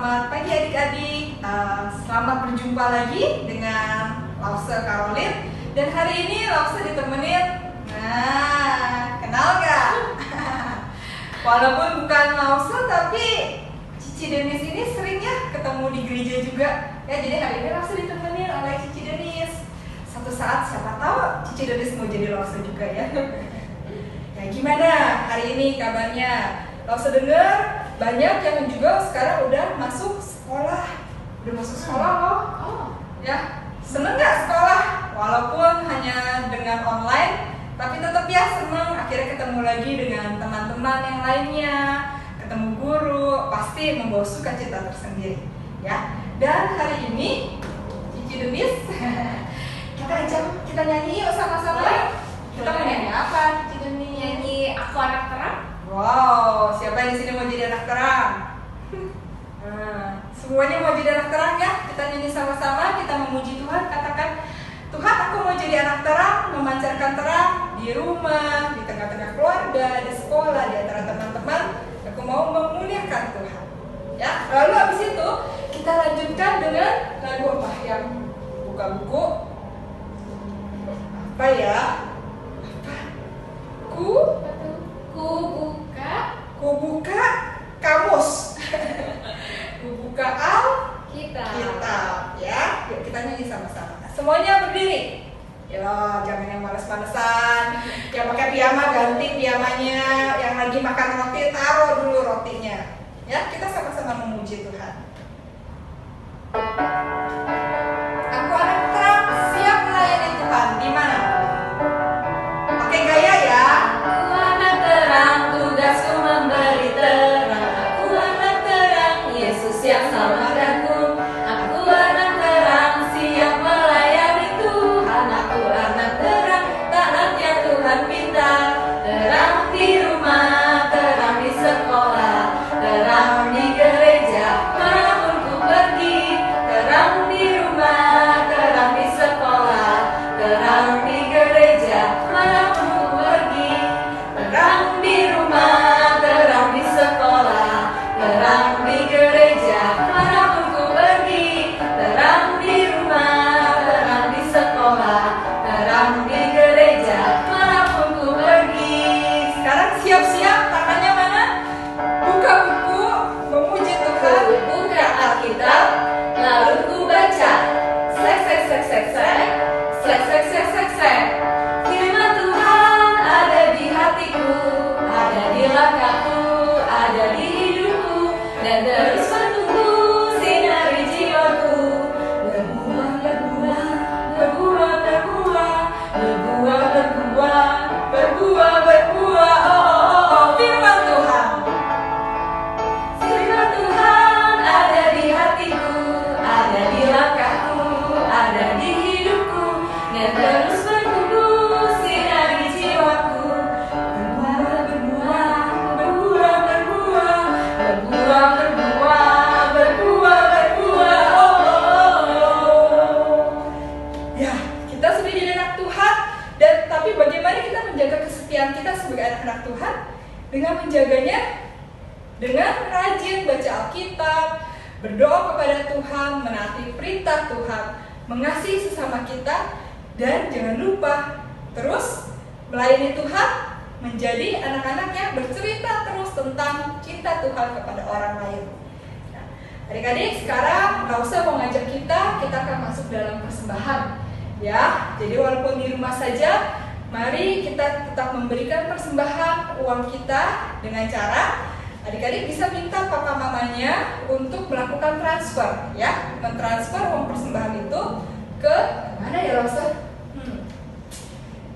Selamat pagi adik-adik, selamat berjumpa lagi dengan Lause Caroline. Dan hari ini Lause ditemenin, kenal gak? Walaupun bukan Lause tapi Cici Denis ini seringnya ketemu di gereja juga. Ya, jadi hari ini Lause ditemenin oleh Cici Denis. Suatu saat siapa tahu Cici Denis mau jadi Lause juga ya. Ya gimana hari ini kabarnya? Lause dengar banyak yang juga sekarang udah masuk sekolah. Udah masuk sekolah loh. Ya, seneng gak sekolah? Walaupun hanya dengan online, tapi tetap ya seneng. Akhirnya ketemu lagi dengan teman-teman yang lainnya, ketemu guru, pasti membawa sukacita tersendiri. Ya, dan hari ini Cici Denis kita nyanyi yuk sama-sama. Kita mau nyanyi apa, Cici Denis? Nyanyi Aku Anak Terang. Wow, siapa yang di sini mau jadi anak terang? Semuanya mau jadi anak terang ya? Kita nyanyi sama-sama, kita memuji Tuhan. Katakan, Tuhan, aku mau jadi anak terang, memancarkan terang di rumah, di tengah-tengah keluarga, di sekolah, di antara teman-teman. Aku mau memuliakan Tuhan. Ya, lalu habis itu kita lanjutkan dengan lagu apa yang buka buku? Apa ya? Ku buka kamus. Ku buka Alkitab ya. Yuk kita nyanyi sama-sama. Semuanya berdiri. Ya, jangan yang males-malesan. Yang pakai piyama ganti piyamanya. Yang lagi makan roti taruh dulu rotinya. Ya, kita sama-sama memuji Tuhan. Aku anak terang siap melayani Tuhan. Di mana? Pakai gaya ya. Aku anak terang, tugasku memberi terang. Aku anak terang, Yesus yang selamatkanku. Aku anak terang, siap melayani Tuhan. Aku anak terang, taatnya Tuhan pinta. Terang di rumah, terang di sekolah, terang di gereja, manapun ku pergi. Terang di rumah, terang di sekolah, terang di gereja, manapun ku pergi. Terang di rumah, terang di sekolah, terang di gereja, manapun ku pergi. Terang di rumah, terang di sekolah, terang di gereja, manapun ku pergi. Sekarang siap-siap, tangannya mana? Buka buku, memuji Tuhan. Buka Alkitab, lalu ku baca. Slek, slek, slek, slek, slek. Slek, slek, slek, slek, slek. Firman Tuhan ada di hatiku, ada di langkahku, ada di hidupku, dan terus menunggu sinari jiwaku. Berbuah, berbuah, berbuah, berbuah, berbuah, berbuah, berbuah, berbuah. Oh, oh, oh, oh. Firman Tuhan. Firman Tuhan ada di hatiku, ada di langkahku, ada di hidupku, dan terus bertumbuh sinari jiwaku. Berbuah, berbuah, berbuah, berbuah, berbuah, berbuah, berbuah, berbuah. Oh, oh, oh. Ya, kita sudah jadi anak Tuhan. Dan tapi bagaimana kita menjaga kesetiaan kita sebagai anak-anak Tuhan? Dengan menjaganya dengan rajin baca Alkitab, berdoa kepada Tuhan, menaati perintah Tuhan, mengasihi sesama kita, dan jangan lupa terus melayani Tuhan, menjadi anak-anak yang bercerita terus tentang cinta Tuhan kepada orang lain. Nah, adik-adik, sekarang Lause mau ngajak kita akan masuk dalam persembahan. Ya, jadi walaupun di rumah saja, mari kita tetap memberikan persembahan uang kita dengan cara adik-adik bisa minta papa mamanya untuk melakukan transfer, ya, mentransfer uang persembahan itu ke mana ya Lause?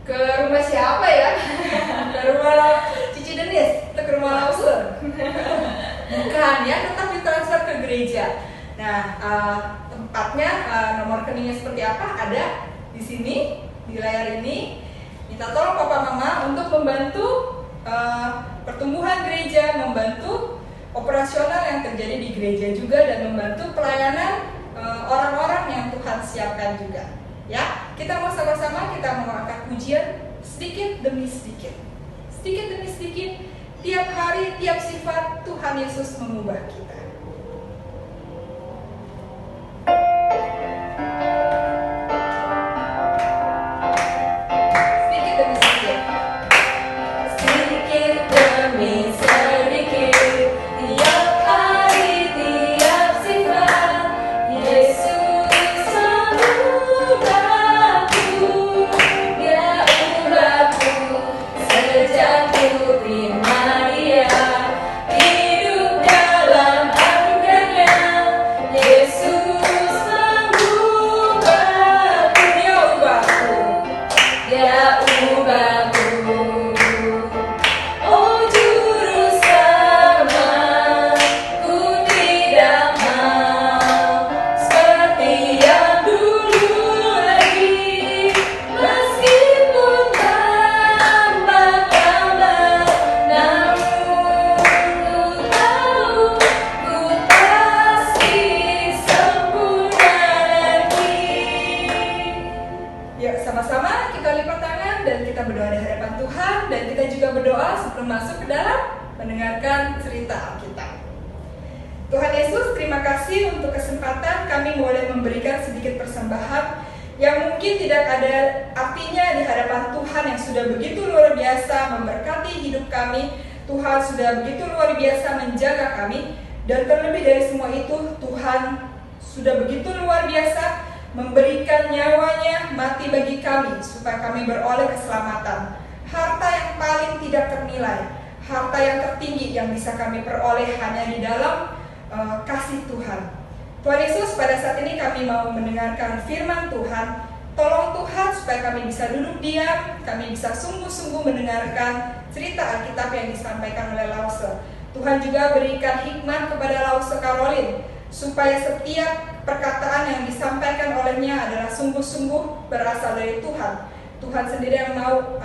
Ke rumah siapa ya? Ke rumah Cici Denis atau ke rumah Lause? Bukan ya, tetap ditransfer ke gereja. Nah, tempatnya, nomor rekeningnya seperti apa? Ada di sini, di layar ini. Minta tolong papa mama untuk membantu pertumbuhan gereja, membantu operasional yang terjadi di gereja juga, dan membantu pelayanan orang-orang yang Tuhan siapkan juga. Ya, kita mau sama-sama kita mengangkat pujian sedikit demi sedikit, sedikit demi sedikit. Tiap hari, tiap sifat Tuhan Yesus mengubah kita. hadapan Tuhan dan kita juga berdoa sebelum masuk ke dalam mendengarkan cerita Alkitab. Tuhan Yesus, terima kasih untuk kesempatan kami boleh memberikan sedikit persembahan yang mungkin tidak ada artinya di hadapan Tuhan yang sudah begitu luar biasa memberkati hidup kami. Tuhan sudah begitu luar biasa menjaga kami, dan terlebih dari semua itu Tuhan sudah begitu luar biasa memberikan nyawanya mati bagi kami supaya kami beroleh keselamatan. Harta yang paling tidak ternilai, harta yang tertinggi yang bisa kami peroleh hanya di dalam kasih Tuhan. Tuhan Yesus, pada saat ini kami mau mendengarkan firman Tuhan. Tolong Tuhan supaya kami bisa duduk diam, kami bisa sungguh-sungguh mendengarkan cerita Alkitab yang disampaikan oleh Lause. Tuhan juga berikan hikmat kepada Lause Karolin, supaya setiap perkataan yang disampaikan olehnya adalah sungguh-sungguh berasal dari Tuhan. Tuhan sendiri yang mau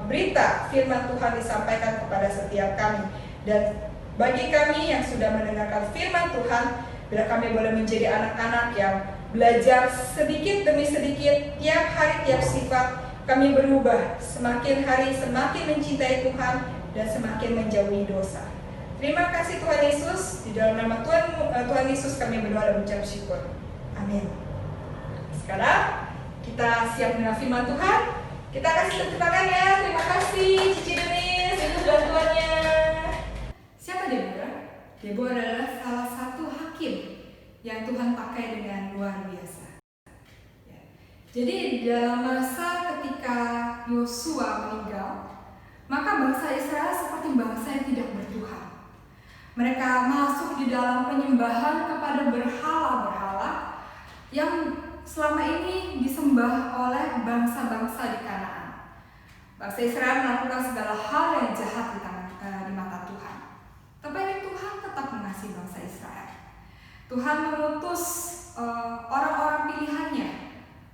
berita firman Tuhan disampaikan kepada setiap kami. Dan bagi kami yang sudah mendengarkan firman Tuhan, bila kami boleh menjadi anak-anak yang belajar sedikit demi sedikit, tiap hari, tiap sifat, kami berubah. Semakin hari semakin mencintai Tuhan dan semakin menjauhi dosa. Terima kasih Tuhan Yesus. Di dalam nama Tuhan Yesus kami berdoa dan mengucap syukur. Amin. Sekarang kita siap dengan firman Tuhan. Kita kasih tepuk tangan ya. Terima kasih Cici Denis untuk bantuannya. Siapa Deborah? Deborah adalah salah satu hakim yang Tuhan pakai dengan luar biasa. Ya. Jadi dalam masa ketika Yosua meninggal, maka bangsa Israel seperti bangsa yang tidak bertuhan. Mereka masuk di dalam penyembahan kepada berhala-berhala yang selama ini disembah oleh bangsa-bangsa di Kanaan. Bangsa Israel melakukan segala hal yang jahat di mata Tuhan. Tetapi Tuhan tetap mengasihi bangsa Israel. Tuhan mengutus orang-orang pilihannya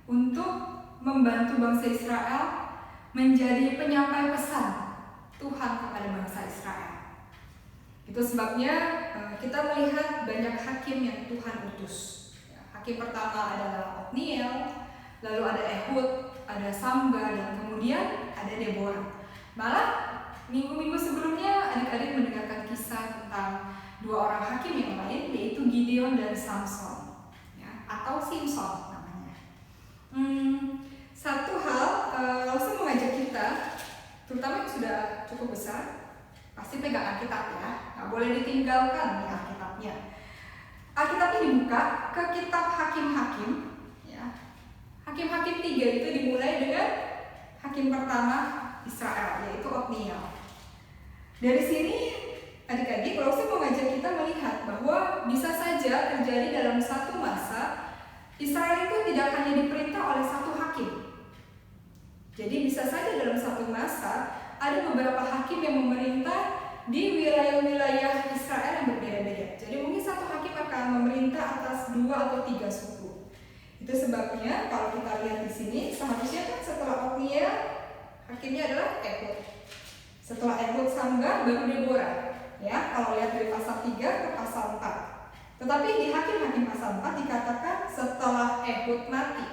untuk membantu bangsa Israel menjadi penyampai pesan Tuhan kepada bangsa Israel. Itu sebabnya kita melihat banyak hakim yang Tuhan utus. Hakim pertama adalah Otniel, lalu ada Ehud, ada Samba, dan kemudian ada Deborah. Malah minggu-minggu sebelumnya adik-adik mendengarkan kisah tentang dua orang hakim yang lain, yaitu Gideon dan Samson, ya, atau Simpson namanya. Satu hal, langsung mengajak kita, terutama yang sudah cukup besar, pasti pegang Alkitab ya, nggak boleh ditinggalkan nih Alkitabnya. Alkitabnya dibuka ke kitab Hakim-Hakim, ya. Hakim-Hakim 3 itu dimulai dengan hakim pertama Israel, yaitu Otniel. Dari sini adik-adik, Lause mau ngajak kita melihat bahwa bisa saja terjadi dalam satu masa Israel itu tidak hanya diperintah oleh satu hakim. Jadi bisa saja dalam satu masa ada beberapa hakim yang memerintah di wilayah-wilayah Israel yang berbeda-beda. Jadi mungkin satu hakim akan memerintah atas 2 atau 3 suku. Itu sebabnya kalau kita lihat di sini, seharusnya kan setelah Otniel, hakimnya adalah Ehud. Setelah Ehud Samba, baru Deborah. Ya, kalau lihat dari pasal 3 ke pasal 4. Tetapi di Hakim-Hakim pasal 4 dikatakan setelah Ehud mati.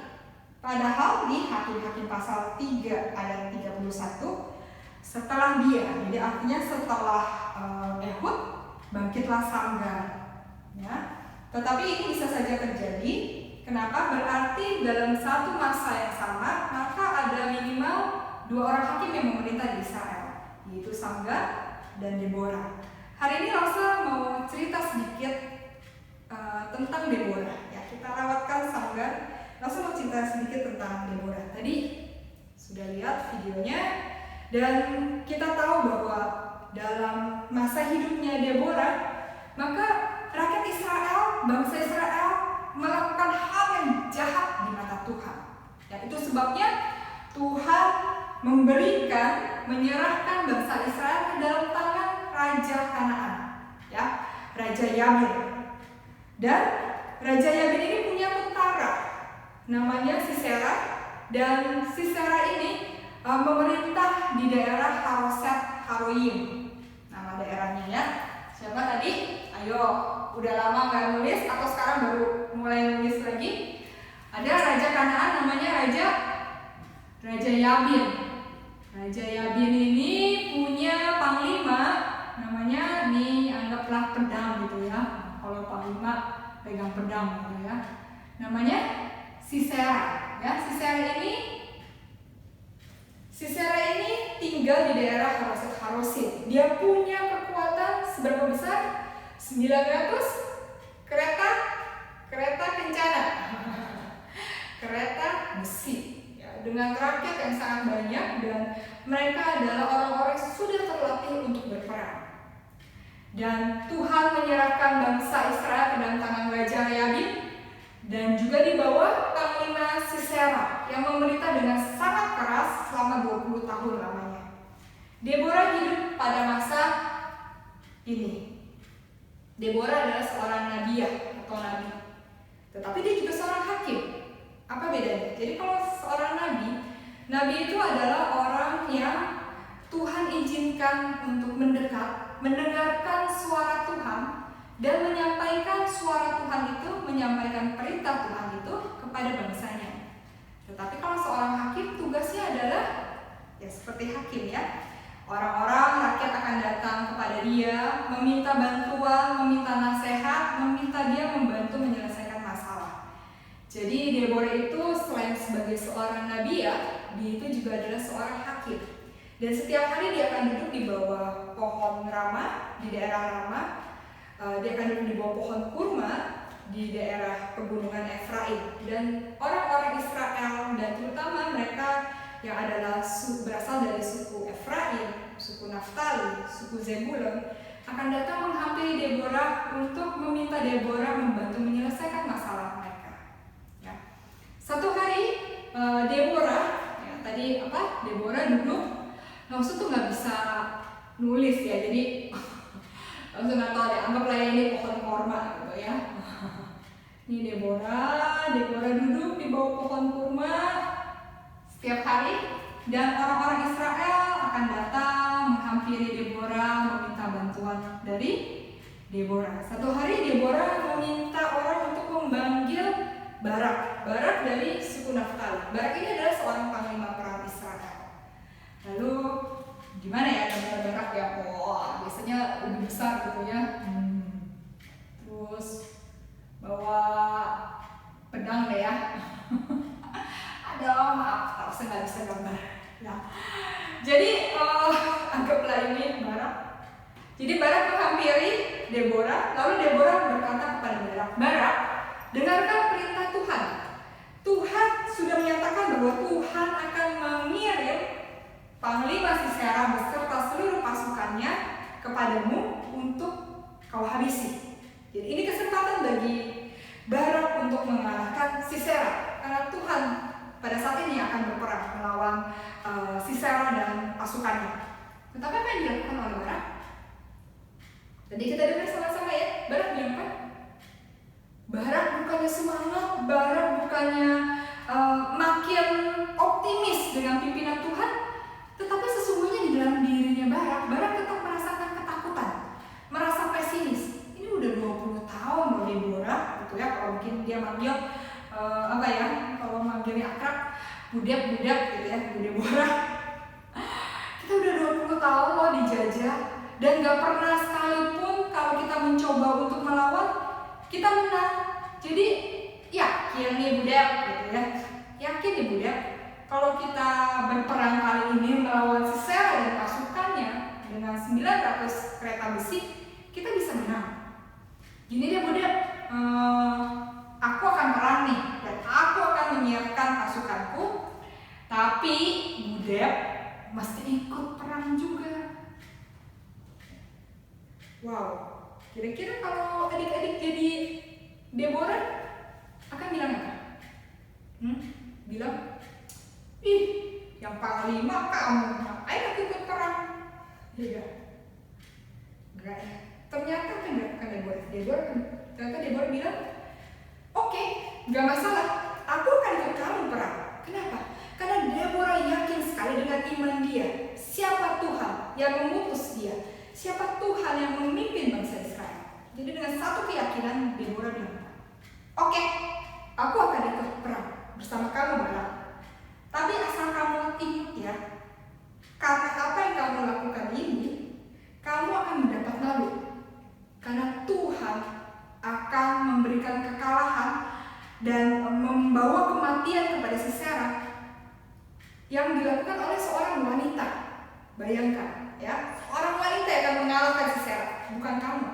Padahal di Hakim-Hakim pasal 3 ayat 31, setelah dia, jadi artinya setelah Ehud, bangkitlah Samgar. Ya. Tetapi ini bisa saja terjadi. Kenapa? Berarti dalam satu masa yang sama, maka ada minimal 2 orang hakim yang memerintah di Israel, yaitu Samgar dan Deborah. Hari ini Rosa mau cerita sedikit tentang Deborah. Ya, kita lewatkan Samgar. Rosa mau cerita sedikit tentang Deborah. Tadi sudah lihat videonya, dan kita tahu bahwa dalam masa hidupnya Deborah, maka rakyat Israel, bangsa Israel melakukan hal yang jahat di mata Tuhan. Ya, itu sebabnya Tuhan menyerahkan bangsa Israel ke dalam tangan Raja Kanaan, ya, Raja Yabin. Dan Raja Yabin ini punya tentara, namanya Sisera, dan Sisera ini memerintah di daerah Haroset Haroyim, nama daerahnya ya. Siapa tadi? Ayo, udah lama nggak nulis atau sekarang baru mulai nulis lagi? Ada Raja Kanaan namanya Raja Yabin. Raja Yabin ini punya panglima, namanya nih anggaplah pedang gitu ya. Kalau panglima pegang pedang gitu ya. Namanya Sisera. Ya, Sisera ini tinggal di daerah Haroset. Dia punya kekuatan seberapa besar? 900 kereta kencana. Kereta besi. Dengan rakyat yang sangat banyak, dan mereka adalah orang-orang yang sudah terlatih untuk berperang. Dan Tuhan menyerahkan bangsa Israel ke dalam tangan Raja Yabin dan juga di bawah panglima Sisera yang memerintah dengan sangat keras selama 20 tahun lamanya. Deborah hidup pada masa ini. Deborah adalah seorang nabiah atau nabi, tetapi dia juga seorang hakim. Apa bedanya? Jadi kalau seorang nabi itu adalah orang yang Tuhan izinkan untuk mendengarkan suara Tuhan dan menyampaikan suara Tuhan itu, menyampaikan perintah Tuhan itu kepada bangsanya. Tetapi kalau seorang hakim, tugasnya adalah ya seperti hakim ya. Orang-orang rakyat akan datang kepada dia, meminta bantuan, meminta nasihat, meminta dia membantu menyelesaikan masalah. Jadi Deborah itu selain sebagai seorang nabiah, dia itu juga adalah seorang hakim. Dan setiap hari dia akan duduk di bawah pohon Rama, di daerah Rama. Dia akan duduk di bawah pohon kurma di daerah pegunungan Efraim. Dan orang-orang Israel, dan terutama mereka yang adalah berasal dari suku Efraim, suku Naftali, suku Zebulon, akan datang menghampiri Deborah untuk meminta Deborah membantu menyelesaikan masalah mereka. Ya. Satu hari Deborah, ya, Deborah duduk, langsung tuh nggak bisa nulis ya, jadi langsung nggak tahu deh, anggaplah ini pohon kurma gitu ya. Ini Deborah duduk di bawah pohon kurma setiap hari, dan orang-orang Israel akan datang menghampiri Deborah meminta bantuan dari Deborah. Satu hari Deborah meminta orang untuk memanggil Barak dari suku Naftali. Barak ini adalah seorang panglima perang Israel. Lalu gimana ya gambar Barak ya? Wah, biasanya lebih besar gitu ya. Terus bawa pedang deh ya. Aduh, maaf kalau saya nggak bisa gambar. Nah, jadi anggaplah ini Barak. Jadi Barak menghampiri Deborah, lalu Deborah berkata kepada Barak, Barak, dengarkan perintah Tuhan. Tuhan sudah menyatakan bahwa Tuhan akan mengirim panglima Sisera beserta seluruh pasukannya kepadamu untuk kau habisi. Jadi ini kesempatan bagi Barak untuk mengalahkan Sisera, karena Tuhan pada saat ini akan berperang melawan Sisera dan pasukannya. Tetapi apa yang dilakukan oleh Barak? Tadi kita dengar sama-sama ya, Barak bilang apa? Barak bukannya semangat, Barak bukannya makin optimis dengan pimpinan Tuhan, tetapi sesungguhnya di dalam dirinya Barak tetap merasakan ketakutan, merasa pesimis. Ini udah 20 tahun loh Deborah, gitu ya. Kalau mungkin dia manggil kalau manggilnya akrab, budak-budak gitu ya, Bu Deborah. Kita udah 20 tahun loh dijajah, dan gak pernah sekalipun kalau kita mencoba untuk melawan, kita menang. Jadi yakin nih budak gitu ya, yakin nih budak, kalau kita berperang kali ini melawan Sisera dan pasukannya dengan 900 kereta besi, kita bisa menang. Gini deh budak, aku akan perang nih, dan aku akan menyiapkan pasukanku, tapi budak mesti ikut perang juga. Wow, kira-kira kalau adik-adik jadi Deborah akan bilang apa? Bilang, ih, yang panglima kamu, ngapain aku ikut perang? Iya, enggak ya. Ternyata apa yang dilakukan Deborah bilang, oke, nggak masalah, aku akan ikut kamu perang. Kenapa? Karena Deborah yakin sekali dengan iman dia, siapa Tuhan yang mengutus dia, siapa Tuhan yang memimpin bangsa Israel. Jadi dengan satu keyakinan Deborah bilang, oke, aku akan ikut perang bersama kamu Barak. Tapi asal kamu ingat ya, Karena apa yang kamu lakukan ini, kamu akan mendapat malu. Karena Tuhan akan memberikan kekalahan dan membawa kematian kepada Sisera yang dilakukan oleh seorang wanita. Bayangkan ya, seorang wanita yang akan mengalahkan Sisera, bukan kamu.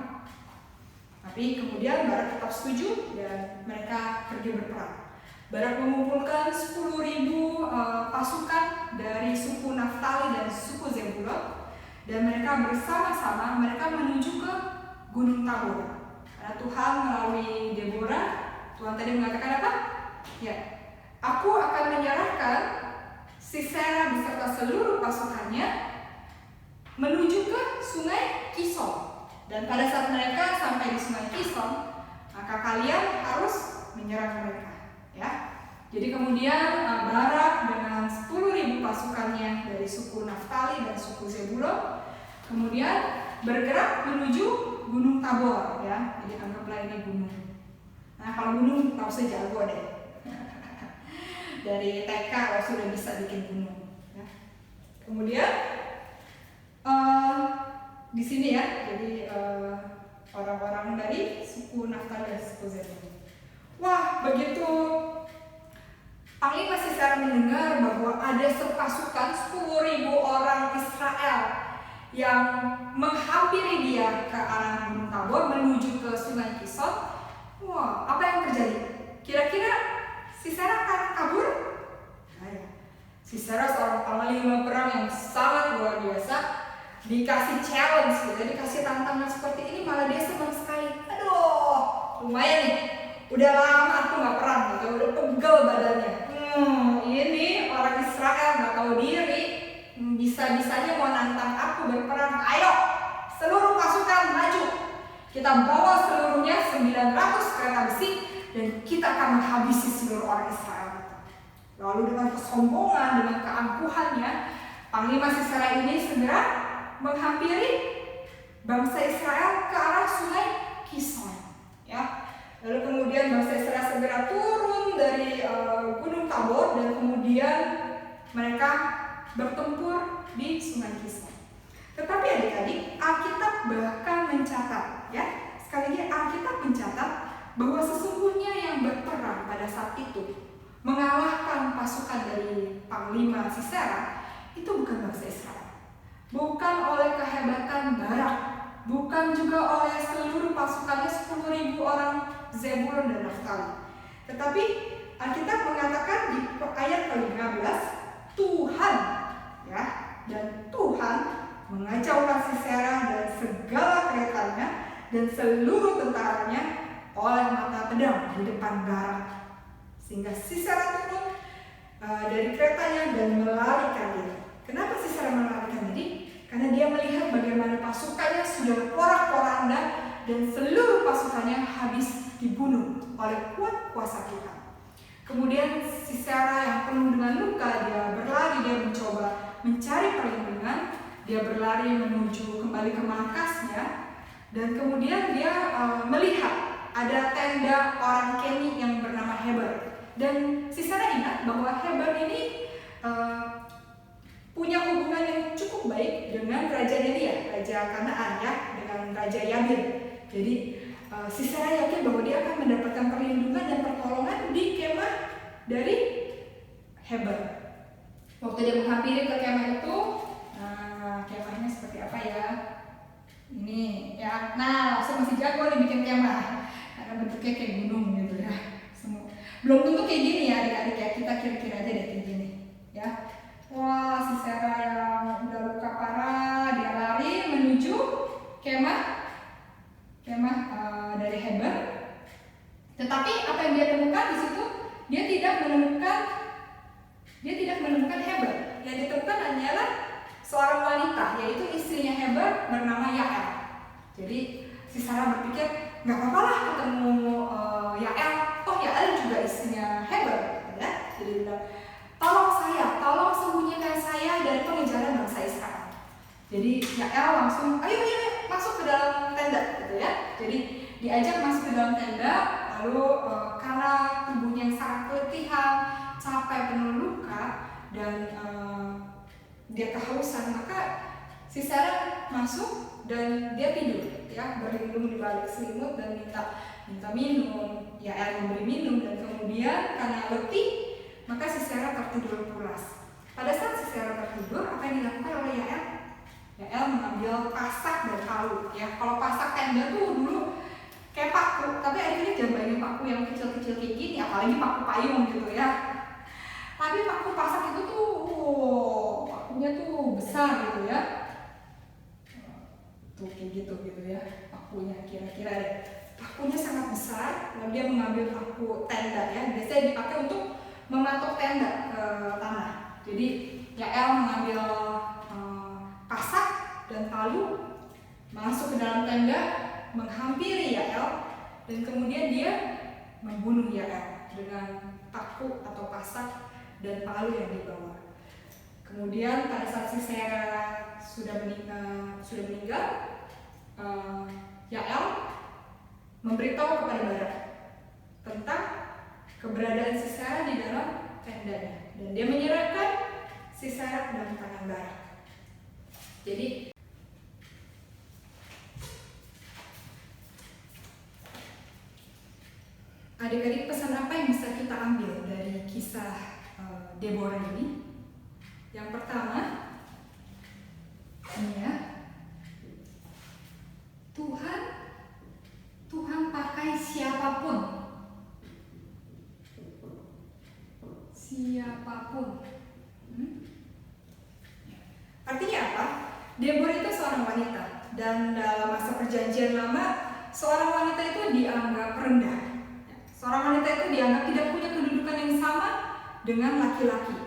Tapi kemudian Barak tetap setuju dan mereka pergi berperang. Barak mengumpulkan 10.000 pasukan dari suku Naftali dan suku Zebulon, dan mereka bersama-sama menuju ke Gunung Tabor. Karena Tuhan melalui Deborah, Tuhan tadi mengatakan apa? Ya, aku akan menyerahkan Sisera beserta seluruh pasukannya menuju ke sungai Kison. Dan pada saat mereka sampai di sungai Kison, maka kalian harus menyerang mereka, ya. Jadi kemudian Barak dengan 10.000 pasukannya dari suku Naftali dan suku Zebulon kemudian bergerak menuju Gunung Tabor, ya. Jadi anggaplah ini gunung. Nah, kalau gunung tahu saya jago deh. Dari TK kalau sudah bisa bikin gunung, ya. Kemudian di sini ya, jadi orang-orang dari suku Naftali dan suku Zebulon. Wah, begitu Panglima Sisera mendengar bahwa ada sepasukan 10.000 orang Israel yang menghampiri dia ke arah Gunung Tabor menuju ke Sungai Kison. Wah, apa yang terjadi? Kira-kira Sisera akan kabur? Nah, ya. Sisera seorang panglima perang yang sangat luar biasa, dikasih challenge gitu, dikasih tantangan seperti ini, malah dia senang sekali. Aduh, lumayan nih, udah lama aku gak perang gitu, udah pegel badannya. Ini orang Israel gak tahu diri, bisa-bisanya mau nantang aku berperang. Ayo, seluruh pasukan maju, kita bawa seluruhnya 900 kereta besi dan kita akan menghabisi seluruh orang Israel. Lalu dengan kesombongan, dengan keangkuhannya, Panglima Sisera ini segera menghampiri bangsa Israel ke arah sungai Kison, ya. Lalu kemudian bangsa Israel segera turun dari Gunung Tabor dan kemudian mereka bertempur di sungai Kison. Tetapi adik-adik, Alkitab bahkan mencatat, ya, sekali lagi Alkitab mencatat bahwa sesungguhnya yang berperang pada saat itu mengalahkan pasukan dari Panglima Sisera itu bukan bangsa Israel. Bukan oleh kehebatan Barak, bukan juga oleh seluruh pasukannya 10.000 orang Zebulon dan Naftali. Tetapi Alkitab mengatakan di ayat ke-15, Tuhan, ya, dan Tuhan mengacaukan Sisera dan segala keretanya dan seluruh tentaranya oleh mata pedang di depan Barak, sehingga Sisera turun dari keretanya dan melarikan diri. Kenapa Sisera melarikan diri? Karena dia melihat bagaimana pasukannya sudah porak-poranda dan seluruh pasukannya habis dibunuh oleh kuasa Tuhan. Kemudian Sisera yang penuh dengan luka, dia berlari, dia mencoba mencari perlindungan, dia berlari menuju kembali ke markasnya, dan kemudian dia melihat ada tenda orang Keni yang bernama Heber. Dan Sisera ingat bahwa Heber ini punya hubungan yang cukup baik dengan rajanya dia, Raja Kanaan, ya, dengan Raja Yabin. Jadi Sisera yakin bahwa dia akan mendapatkan perlindungan dan pertolongan di kemah dari Heber. Waktu dia menghampiri ke kemah itu, nah kemahnya seperti apa ya? Ini ya, nah saya masih jago nih bikin kemah karena bentuknya kayak gunung gitu ya. Belum tentu kayak gini ya adik-adik ya, kita kira-kira aja deh kayak gini ya. Wah, Sisera yang udah luka parah, dia lari menuju kemah dari Heber. Tetapi apa yang dia temukan di situ? Dia tidak menemukan Heber. Yang ditemukan hanyalah seorang wanita, yaitu istrinya Heber bernama Yael. Jadi Sisera berpikir nggak apa-apa lah ketemu Yael. Toh Yael juga istrinya Heber, ya. Jadi dia bilang, tolong sembunyikan saya dari pengejaran bangsa Israel. Jadi Yael langsung, ayo masuk ke dalam tenda, gitu ya. Jadi diajak masuk ke dalam tenda, lalu karena tubuhnya yang sangat keletihan, capek, penuh luka, dan dia kehausan, maka si Sarah masuk dan dia tidur, ya, berlindung di balik selimut dan minta minum. Yael memberi minum, dan kemudian karena letih maka si Sarah tertidur pulas. Pada saat si Sarah tertidur, apa yang dilakukan oleh Yael? Yael mengambil pasak dan palu, ya. Kalau pasak tenda tuh dulu kayak paku, tapi akhirnya jangan bayangin paku yang kecil-kecil kayak gini, apalagi paku payung gitu ya. Tapi paku pasak itu tuh, pakunya tuh besar gitu ya. Tuh kayak gitu ya, pakunya kira-kira deh. Pakunya sangat besar, lalu dia mengambil paku tenda, ya. Biasanya dipakai untuk mematok tenda ke tanah. Jadi Yael mengambil pasak dan palu, masuk ke dalam tenda, menghampiri Yael, dan kemudian dia membunuh Yael dengan paku atau pasak dan palu yang dibawa. Kemudian pada saat si Sarah sudah meninggal, Yael memberitahu kepada Barak tentang keberadaan si Sarah di dalam tendanya, dan dia menyerahkan si Sarah ke dalam tangan Barak. Jadi adik-adik, pesan apa yang bisa kita ambil dari kisah Deborah ini? Yang pertama, ini ya, Tuhan pakai siapapun. Artinya apa? Deborah itu seorang wanita, dan dalam masa perjanjian lama, seorang wanita itu dianggap rendah. Seorang wanita itu dianggap tidak punya kedudukan yang sama dengan laki-laki.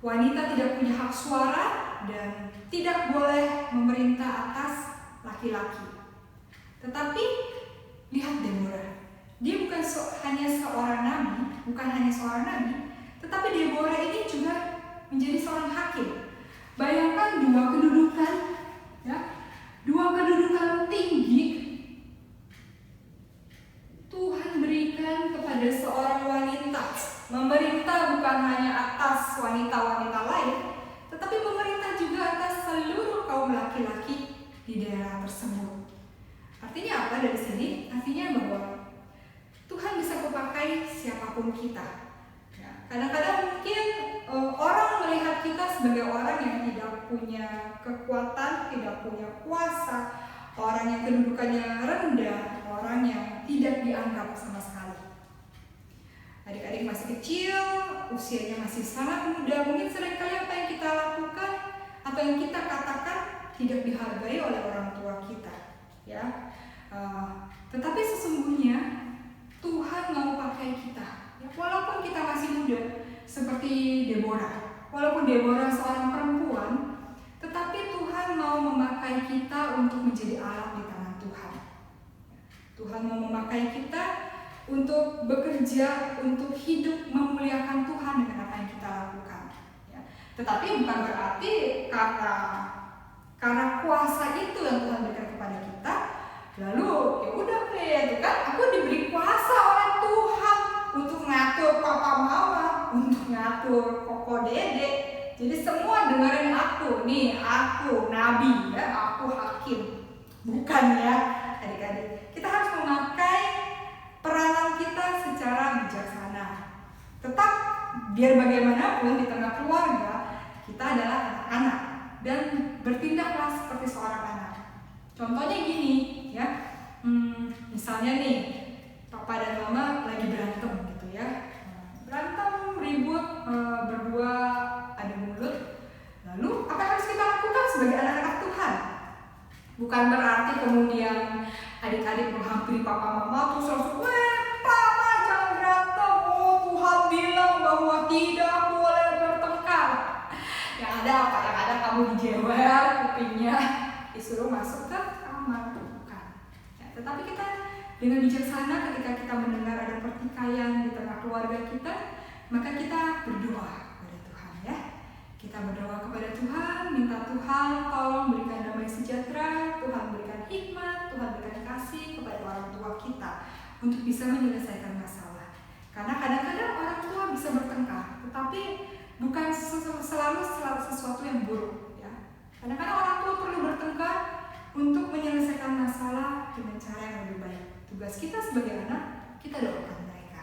Wanita tidak punya hak suara dan tidak boleh memerintah atas laki-laki. Tetapi lihat Deborah, dia bukan hanya seorang nabi, tetapi Deborah ini juga menjadi seorang hakim. Bayangkan dua kedudukan tinggi Tuhan berikan kepada seorang wanita, memerintah bukan hanya atas wanita-wanita lain, tetapi memerintah juga atas seluruh kaum laki-laki di daerah tersebut. Artinya apa dari sini? Artinya bahwa Tuhan bisa memakai siapapun kita. Kadang-kadang mungkin orang melihat kita sebagai orang yang tidak punya kekuatan, tidak punya kuasa, orang yang kedudukannya rendah, orang yang tidak dianggap sama sekali. Adik-adik masih kecil, usianya masih sangat muda, mungkin seringkali apa yang kita lakukan atau yang kita katakan tidak dihargai oleh orang tua kita, ya. Tetapi sesungguhnya Tuhan mau pakai kita, ya, walaupun kita masih muda, seperti Deborah. Walaupun Deborah seorang perempuan, tetapi Tuhan mau memakai kita untuk menjadi alat di tangan Tuhan. Tuhan mau memakai kita untuk bekerja, untuk hidup memuliakan Tuhan dengan apa yang kita lakukan, ya. Tetapi bukan berarti karena kuasa itu yang Tuhan berikan kepada kita, lalu ya udah itu kan aku diberi kuasa oleh Tuhan untuk ngatur papa mama, untuk ngatur koko dede. Jadi semua dengerin aku nih, aku nabi, ya, aku hakim. Bukan ya, adik-adik. Kita harus memakai peranan kita secara bijaksana. Tetap biar bagaimanapun di tengah keluarga kita adalah anak-anak dan bertindaklah seperti seorang anak. Contohnya gini, ya. Misalnya nih, papa dan mama lagi berantem gitu ya. Berantem, ribut, berdua adu mulut. Lalu apa yang harus kita lakukan sebagai anak-anak Tuhan? Bukan berarti kemudian adik-adik menghampiri papa mama terus langsung, papa jangan berantem, Tuhan bilang bahwa tidak boleh bertengkar. Yang ada apa? Yang ada kamu dijewer kupingnya, disuruh masuk ke kamar. Bukan. Ya, tetapi kita dengan bijaksana ketika kita mendengar ada pertikaian di tengah keluarga kita, maka kita berdoa kepada Tuhan, ya. Kita berdoa kepada Tuhan, minta Tuhan tolong berikan damai sejahtera, Tuhan berikan hikmat, Tuhan berikan kasih kepada orang tua kita untuk bisa menyelesaikan masalah. Karena kadang-kadang orang tua bisa bertengkar, tetapi bukan selalu sesuatu yang buruk ya. Kadang-kadang orang tua perlu bertengkar untuk menyelesaikan masalah dengan cara yang lebih baik. Tugas kita sebagai anak, kita doakan mereka.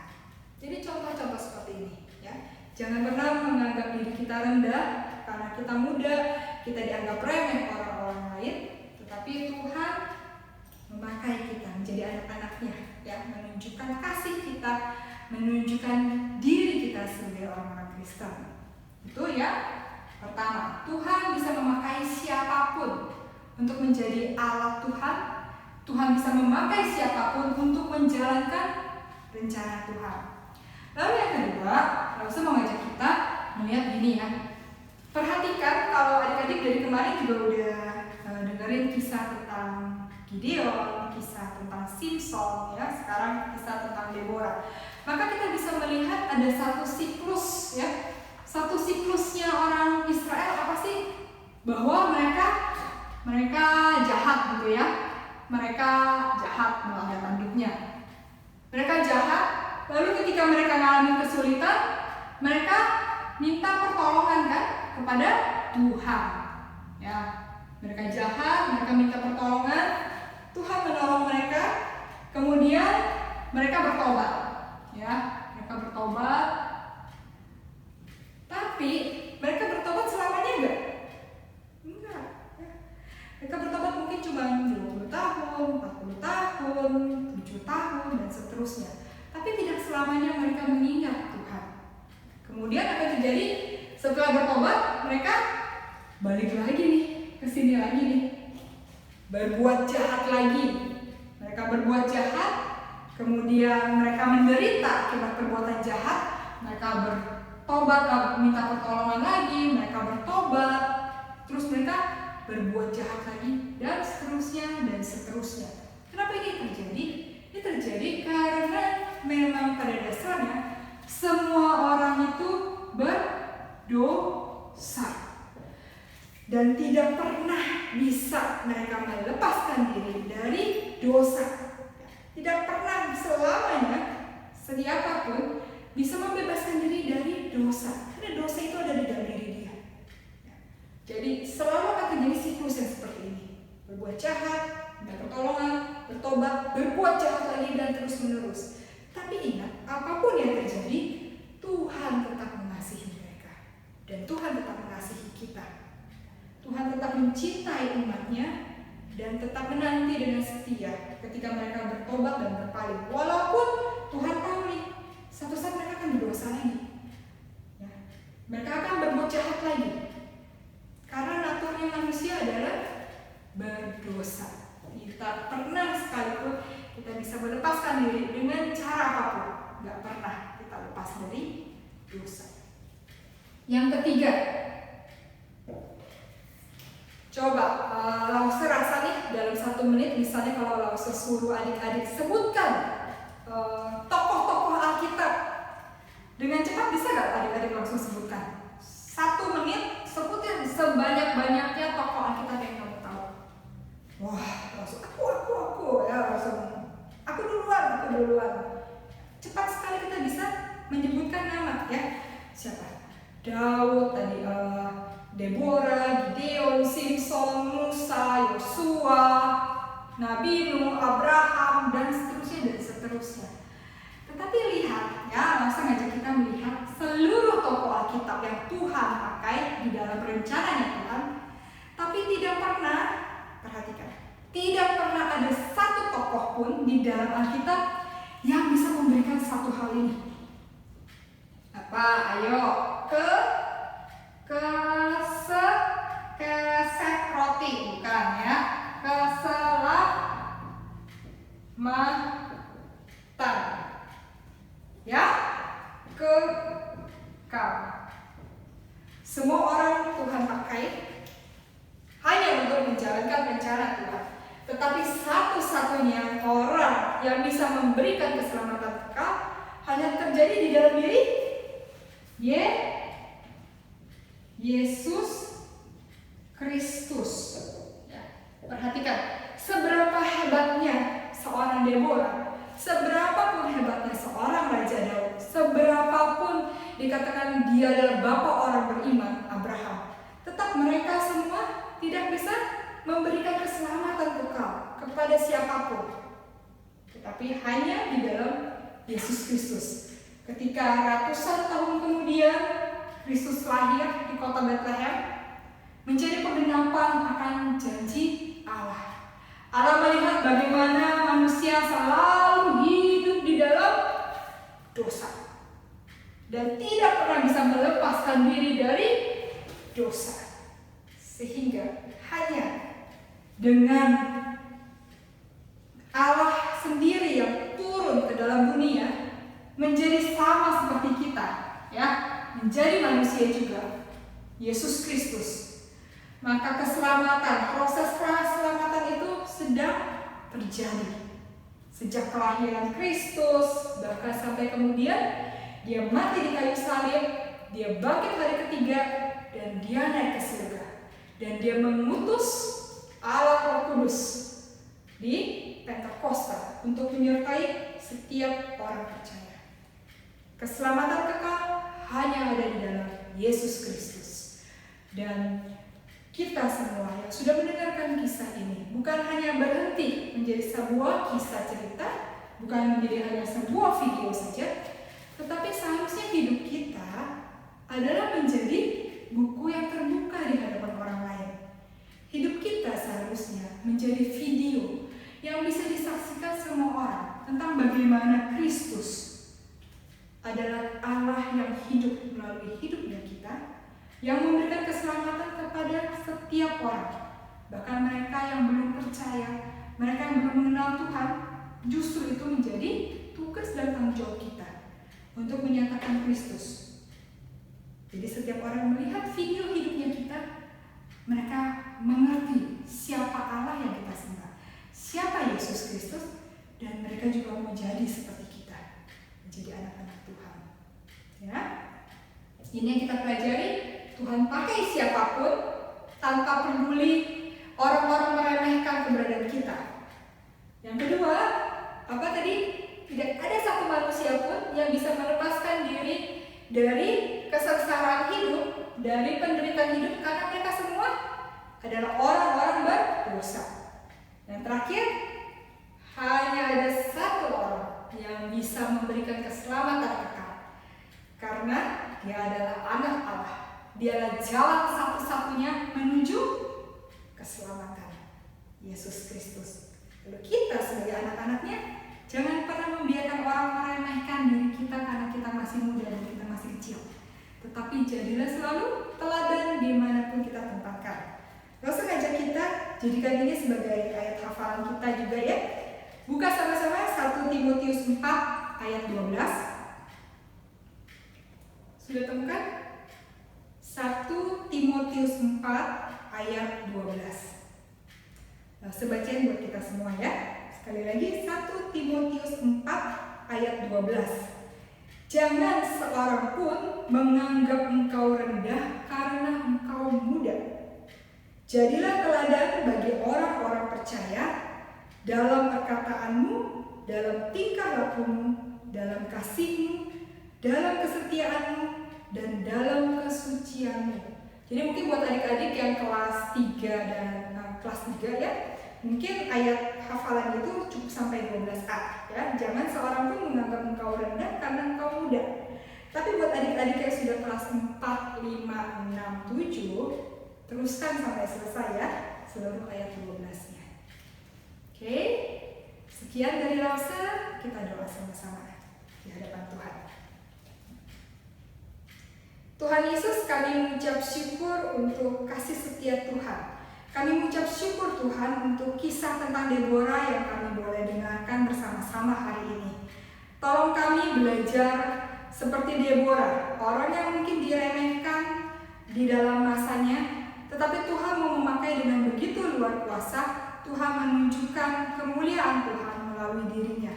Jadi contoh-contoh seperti ini ya. Jangan pernah menganggap diri kita rendah karena kita muda, kita dianggap remeh orang-orang lain, tetapi Tuhan memakai kita menjadi anak-anaknya ya, menunjukkan kasih kita, menunjukkan diri kita sebagai orang-orang Kristen. Itu ya. Pertama, Tuhan bisa memakai siapapun untuk menjadi alat Tuhan. Tuhan bisa memakai siapapun untuk menjalankan rencana Tuhan. Lalu yang kedua, Lausa mau ngajak kita melihat gini ya. Perhatikan, kalau adik-adik dari kemarin juga udah dengerin kisah tentang Gideon, kisah tentang Simpson, ya, sekarang kisah tentang Deborah. Maka kita bisa melihat ada satu siklus ya. Satu siklusnya orang Israel apa sih? Bahwa mereka jahat gitu ya. Mereka jahat melanggar tanduknya. Mereka jahat, lalu ketika mereka mengalami kesulitan, mereka minta pertolongan kan kepada Tuhan. Ya, mereka jahat, mereka minta pertolongan, Tuhan menolong mereka, kemudian mereka bertobat. Ya, mereka bertobat. Tapi mereka bertobat selamanya enggak? Enggak. Ya. Mereka bertobat mungkin cuma 20 tahun, 40 tahun, 7 tahun, dan seterusnya. Tapi tidak selamanya mereka mengingat Tuhan. Kemudian apa yang terjadi? Setelah bertobat, mereka balik lagi nih, ke sini lagi nih. Berbuat jahat lagi. Mereka berbuat jahat, kemudian mereka menderita akibat perbuatan jahat. Mereka bertobat, minta pertolongan lagi, mereka bertobat. Terus mereka berbuat jahat lagi, dan seterusnya, dan seterusnya. Kenapa ini terjadi? Ini terjadi karena memang pada dasarnya semua orang itu berdosa dan tidak pernah bisa mereka melepaskan diri dari dosa. Tidak pernah selamanya siapapun bisa membebaskan diri dari dosa, karena dosa itu ada di dalam diri dia. Jadi selalu akan terjadi siklus yang seperti ini. Berbuat jahat, minta pertolongan, bertobat, berbuat jahat lagi, dan terus menerus. Tapi ingat, apapun yang terjadi, Tuhan tetap mengasihi mereka. Dan Tuhan tetap mengasihi kita. Tuhan tetap mencintai umatnya dan tetap menanti dengan setia ketika mereka bertobat dan berpaling. Walaupun Tuhan tahu nih, suatu saat mereka akan berdosa lagi. Ya. Mereka akan berbuat jahat lagi. Karena naturnya manusia adalah berdosa. Tidak pernah sekalipun kita bisa melepaskan diri dengan cara apapun. Gak pernah kita lepas dari dosa. Yang ketiga, coba Lausa rasa nih dalam 1 menit, misalnya kalau Lausa suruh adik-adik sebutkan tokoh-tokoh Alkitab. Dengan cepat bisa gak adik-adik langsung sebutkan? 1 menit sebutkan sebanyak-banyaknya tokoh Alkitab yang kamu tahu. Wah, langsung aku ya, langsung aku duluan. Cepat sekali kita bisa menyebutkan nama ya. Siapa? Daud tadi, Deborah, Gideon, Simpson, Musa, Yosua, Nabi Nuh, Abraham, dan seterusnya. Tetapi lihat ya, langsung ngajak kita melihat seluruh tokoh Alkitab yang Tuhan pakai di dalam rencananya Tuhan. Tapi tidak pernah, perhatikan, tidak pernah ada satu tokoh pun di dalam Alkitab yang bisa memberikan satu hal ini. Apa? Ayo, kesek roti, bukan ya? Keselamatan. Ya, kekal. Semua orang Tuhan pakai hanya untuk menjalankan rencana Tuhan. Tetapi satu-satunya orang yang bisa memberikan keselamatan kekal hanya terjadi di dalam diri Yesus Kristus. Ya, perhatikan seberapa hebatnya seorang Deborah, seberapapun hebatnya seorang Raja Daud, seberapapun dikatakan dia adalah bapa orang beriman, Abraham. Tetap mereka semua tidak bisa memberikan keselamatan kekal kepada siapapun, tetapi hanya di dalam Yesus Kristus. Ketika ratusan tahun kemudian Kristus lahir di kota Bethlehem, menjadi penggenapan akan janji Allah. Allah melihat bagaimana manusia selalu hidup di dalam dosa dan tidak pernah bisa melepaskan diri dari dosa, sehingga hanya dengan Allah sendiri yang turun ke dalam dunia menjadi sama seperti kita, ya, menjadi manusia juga, Yesus Kristus. Maka keselamatan, proses keselamatan itu sedang terjadi sejak kelahiran Kristus, bahkan sampai kemudian dia mati di kayu salib, dia bangkit hari ketiga, dan dia naik ke surga. Dan dia mengutus Allah Roh Kudus di Pentakosta untuk menyertai setiap orang percaya. Keselamatan kekal hanya ada di dalam Yesus Kristus. Dan kita semua yang sudah mendengarkan kisah ini bukan hanya berhenti menjadi sebuah kisah cerita, bukan menjadi hanya sebuah video saja, tetapi seharusnya hidup kita adalah menjadi buku yang terbuka di hadapan orang lain. Hidup kita seharusnya menjadi video yang bisa disaksikan semua orang tentang bagaimana Kristus adalah Allah yang hidup melalui hidupnya kita, yang memberikan keselamatan kepada setiap orang. Bahkan mereka yang belum percaya, mereka yang belum mengenal Tuhan, justru itu menjadi tugas dan tanggung jawab kita untuk menyatakan Kristus. Jadi setiap orang melihat video hidupnya kita, mereka mengerti siapa Allah yang kita sembah, siapa Yesus Kristus, dan mereka juga mau jadi seperti kita, menjadi anak-anak Tuhan. Ya, ini yang kita pelajari. Tuhan pakai siapapun tanpa peduli orang-orang meremehkan keberadaan kita. Yang kedua, apa tadi? Tidak ada satu manusia pun yang bisa melepaskan diri dari kesengsaraan hidup, dari penderitaan hidup, karena mereka semua adalah orang-orang berdosa. Yang terakhir, hanya ada satu orang yang bisa memberikan keselamatan kekal, karena dia adalah anak Allah. Dialah jalan satu-satunya menuju keselamatan, Yesus Kristus. Lalu kita sebagai anak-anaknya, jangan pernah membiarkan orang meremehkan diri kita karena kita masih muda dan kita masih kecil. Tetapi jadilah selalu teladan dimanapun kita tempatkan. Langsung ajak kita, jadikan ini sebagai ayat hafalan kita juga ya. Buka sama-sama 1 Timotius 4 ayat 12. Sudah temukan? 1 Timotius 4 ayat 12. Nah, sebacain buat kita semua ya. Sekali lagi 1 Timotius 4 ayat 12. Jangan seorang pun menganggap engkau rendah karena engkau muda. Jadilah teladan bagi orang-orang percaya dalam perkataanmu, dalam tingkah lakumu, dalam kasihmu, dalam kesetiaanmu, dan dalam kesucianmu. Jadi mungkin buat adik-adik yang kelas 3 dan kelas 3 ya, mungkin ayat hafalan itu cukup sampai 12a ya. Jangan seorang pun menganggap engkau rendah karena engkau muda. Tapi buat adik-adik yang sudah kelas 4, 5, 6, 7, teruskan sampai selesai ya, seluruh ayat 12-nya. Oke, sekian dari Rasa, kita doa sama-sama di hadapan Tuhan. Tuhan Yesus, kami mengucap syukur untuk kasih setia Tuhan. Kami mengucap syukur Tuhan untuk kisah tentang Deborah yang kami boleh dengarkan bersama-sama hari ini. Tolong kami belajar seperti Deborah, orang yang mungkin diremehkan di dalam masanya, tetapi Tuhan mau memakai dengan begitu luar kuasa. Tuhan menunjukkan kemuliaan Tuhan melalui dirinya.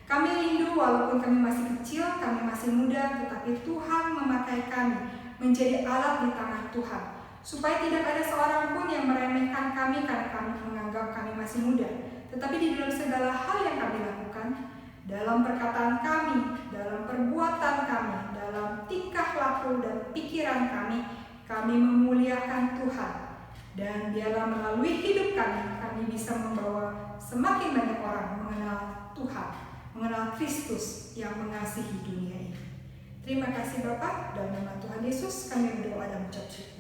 Kami rindu walaupun kami masih kecil, kami masih muda, tetapi Tuhan memakai kami menjadi alat di tangan Tuhan. Supaya tidak ada seorang pun yang meremehkan kami karena kami menganggap kami masih muda. Tetapi di dalam segala hal yang kami lakukan, dalam perkataan kami, dalam perbuatan kami, dalam tingkah laku dan pikiran kami memuliakan Tuhan. Dan biarlah melalui hidup kami bisa membawa semakin banyak orang mengenal Tuhan, mengenal Kristus yang mengasihi dunia ini. Terima kasih Bapak, dalam nama Tuhan Yesus kami berdoa dan mengucap syukur.